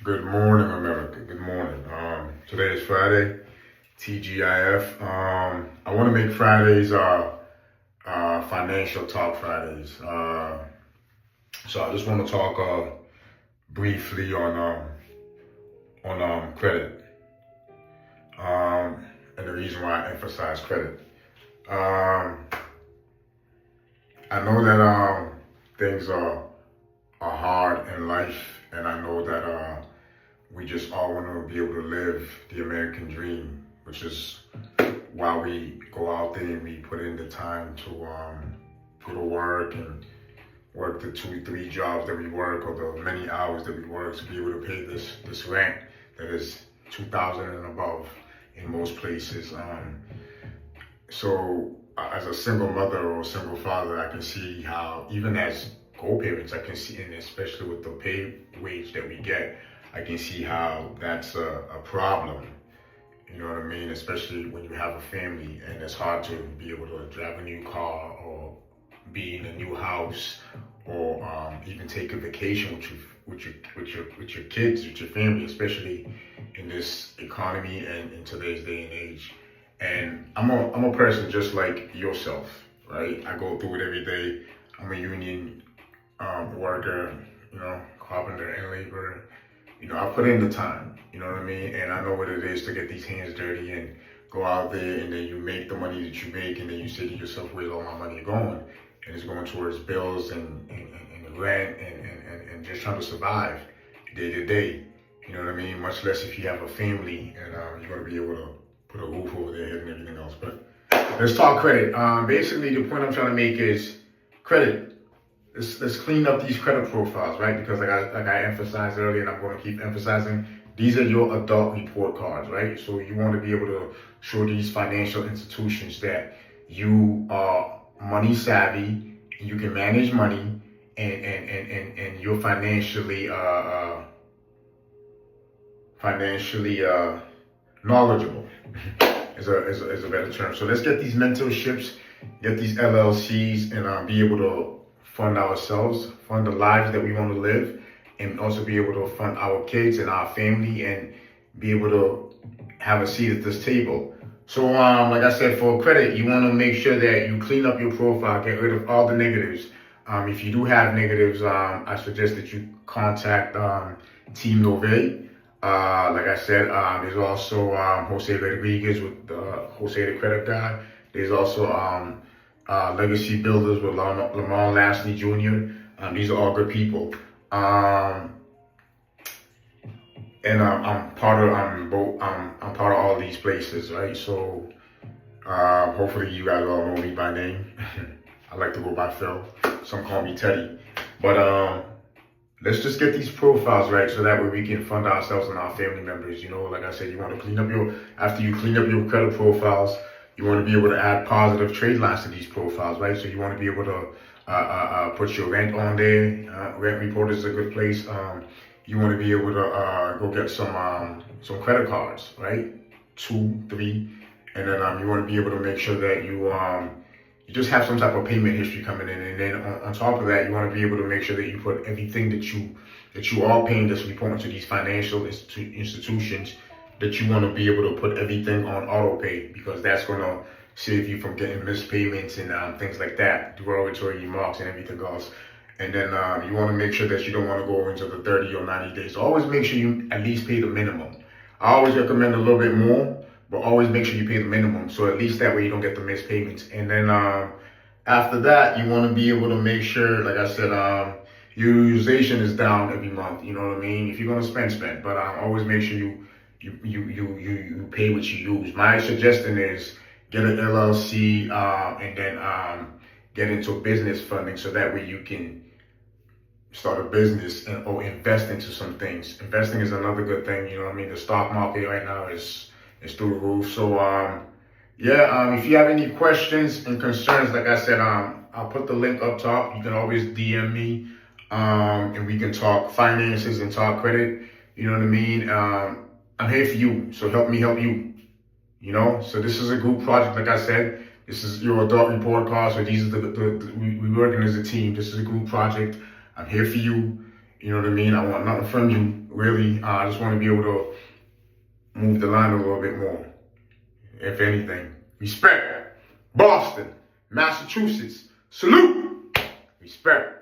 Good morning, America. Good morning. Today is Friday, TGIF. I want to make Fridays financial talk Fridays. So I just want to talk briefly on credit. And the reason why I emphasize credit. Um, I know that things are hard in life, and I know that we just all want to be able to live the American dream, which is why we go out there and we put in the time to go to work and work the 2, 3 jobs that we work or the many hours that we work to be able to pay this rent that is 2,000 and above in most places. So as a single mother or a single father, I can see how even as co-parents, I can see, and especially with the pay wage that we get, I can see how that's a problem. You know what I mean? Especially when you have a family and it's hard to be able to drive a new car or be in a new house or even take a vacation with your kids, with your family, especially in this economy and in today's day and age. And I'm a person just like yourself, right? I go through it every day. I'm a union worker, carpenter and laborer. I put in the time, you know what I mean? And I know what it is to get these hands dirty and go out there and then you make the money that you make and then you say to yourself, where's all my money going? And it's going towards bills and rent and just trying to survive day to day. You know what I mean? Much less if you have a family and you're going to be able to put a roof over their head and everything else. But let's talk credit. Basically, the point I'm trying to make is credit. Let's clean up these credit profiles, right? Because like I emphasized earlier, and I'm going to keep emphasizing, these are your adult report cards, right? So you want to be able to show these financial institutions that you are money savvy, you can manage money, and you're financially knowledgeable is a better term. So let's get these mentorships, get these LLCs, and be able to fund ourselves, fund the lives that we want to live, and also be able to fund our kids and our family and be able to have a seat at this table. So like I said, for credit, you want to make sure that you clean up your profile, get rid of all the negatives. If you do have negatives, I suggest that you contact Team Nove. Like I said, there's also Jose Rodriguez with Jose the Credit Guy. There's also Legacy Builders with Lamont Lashley Jr. These are all good people. And I'm part of all these places, right? So hopefully you guys all know me by name. I like to go by Phil. Some call me Teddy. But let's just get these profiles right so that way we can fund ourselves and our family members. Like I said, you want to clean up after you clean up your credit profiles, you want to be able to add positive trade lines to these profiles, right? So you want to be able to put your rent on there. Rent report is a good place. You want to be able to go get some credit cards, right? 2, 3, and then you want to be able to make sure that you just have some type of payment history coming in, and then on top of that, you want to be able to make sure that you put everything that you are paying that's reporting to these financial institutions, that you want to be able to put everything on auto pay, because that's going to save you from getting missed payments and things like that, derogatory remarks and everything else. And then you want to make sure that you don't want to go into the 30 or 90 days. So always make sure you at least pay the minimum. I always recommend a little bit more, but always make sure you pay the minimum. So at least that way you don't get the missed payments. And then after that, you want to be able to make sure, like I said, your utilization is down every month. You know what I mean? If you're going to spend. But always make sure you pay what you use. My suggestion is get an LLC and then get into business funding so that way you can start a business or invest into some things. Investing is another good thing. You know what I mean? The stock market right now is through the roof. So if you have any questions and concerns, like I said, I'll put the link up top. You can always DM me and we can talk finances and talk credit. You know what I mean? I'm here for you, so help me help you. So this is a group project, like I said. This is your adult report card. So these are we working as a team. This is a group project. I'm here for you. You know what I mean? I want nothing from you, really. I just want to be able to move the line a little bit more. If anything. Respect. Boston, Massachusetts. Salute. Respect.